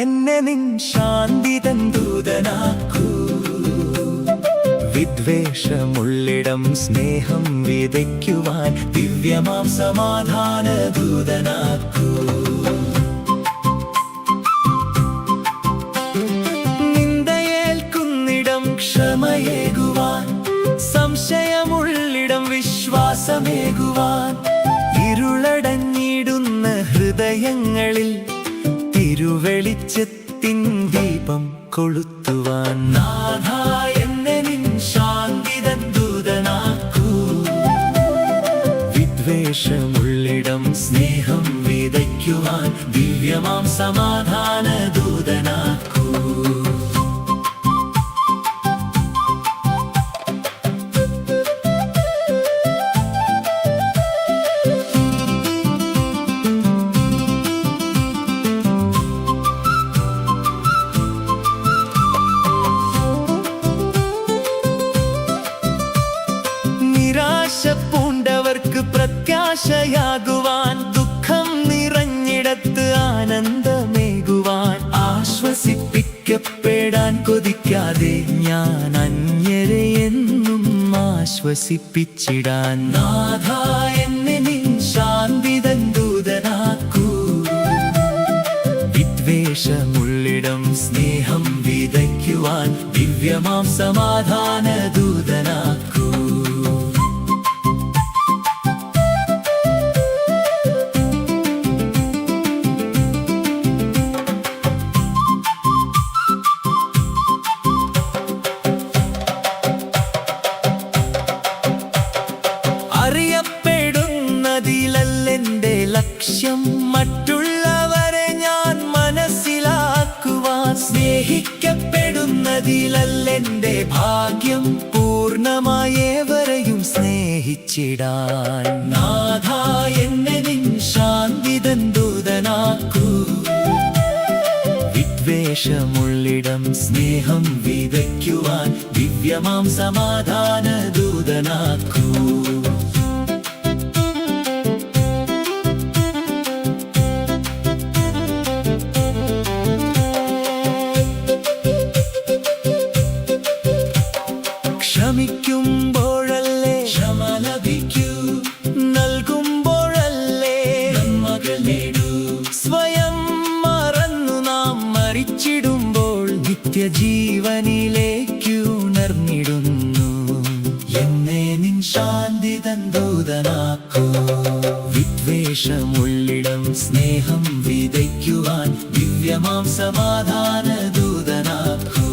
എന്നെ നിൻ ശാന്തി തൻ ദൂതനാക്കൂ. വിദ്വേഷമുള്ളിടം സ്നേഹം വിതയ്ക്കുവാൻ ദിവ്യമാം സമാധാന ദൂതനാക്കൂ. നിന്ദയേൽക്കുന്നിടം ക്ഷമയേകുവാൻ, സംശയമുള്ളിടം വിശ്വാസമേകുവാൻ, ഇരുളടഞ്ഞിടുന്ന ഹൃദയങ്ങളിൽ തിരുവെളിച്ചത്തിൻ ദീപം കൊളുത്തുവാൻ. നാഥാ എന്നെ നിൻ ശാന്തി തൻ ദൂതനാക്കൂ. വിദ്വേഷമുള്ളിടം സ്നേഹം വിതയ്ക്കുവാൻ ദിവ്യമാം സമാധാന ദൂതനാക്കൂ. പൂണ്ടവർക്ക് പ്രത്യാശയാകുവാൻ, ദുഃഖം നിറഞ്ഞിടത്ത് ആനന്ദമേകുവാൻ, ആശ്വസിപ്പിക്കപ്പെടാൻ കൊതിക്കാതെ ഞാൻ അന്യരെ എന്നും ആശ്വസിപ്പിച്ചിടാൻ. നാഥാ എന്നെ നിൻ ശാന്തി തൻ ദൂതനാക്കൂ. വിദ്വേഷമുള്ളിടം സ്നേഹം വിതയ്ക്കുവാൻ ദിവ്യമാം സമാധാന ദൂതനാക്കൂ. അറിയപ്പെടുന്നതിലല്ലെന്റെ ലക്ഷ്യം, മറ്റുള്ളവരെ ഞാൻ മനസ്സിലാക്കുവാൻ. സ്നേഹിക്കപ്പെടുന്നതിലല്ലെന്റെ ഭാഗ്യം, പൂർണ്ണമായേവരെയും സ്നേഹിച്ചിടാൻ. നാഥാ എന്നെ നിൻ ശാന്തി തൻ ദൂതനാക്കൂ. വിദ്വേഷമുള്ളിടം സ്നേഹം വിതയ്ക്കുവാൻ ദിവ്യമാം സമാധാന ദൂതനാക്കൂ. ക്ഷമിക്കുമ്പോഴല്ലേ ക്ഷമ ലഭിക്കൂ, നൽകുമ്പോഴല്ലേ നന്മകൾ നേടൂ. സ്വയം മറന്നു നാം മരിച്ചിടുമ്പോൾ നിത്യജീവനിലേക്ക് ഉണർന്നിടുന്നു. എന്നെ നിൻ ശാന്തി തൻ ദൂതനാക്കൂ. വിദ്വേഷമുള്ളിടം സ്നേഹം വിതയ്ക്കുവാൻ ദിവ്യമാം സമാധാന ദൂതനാക്കൂ.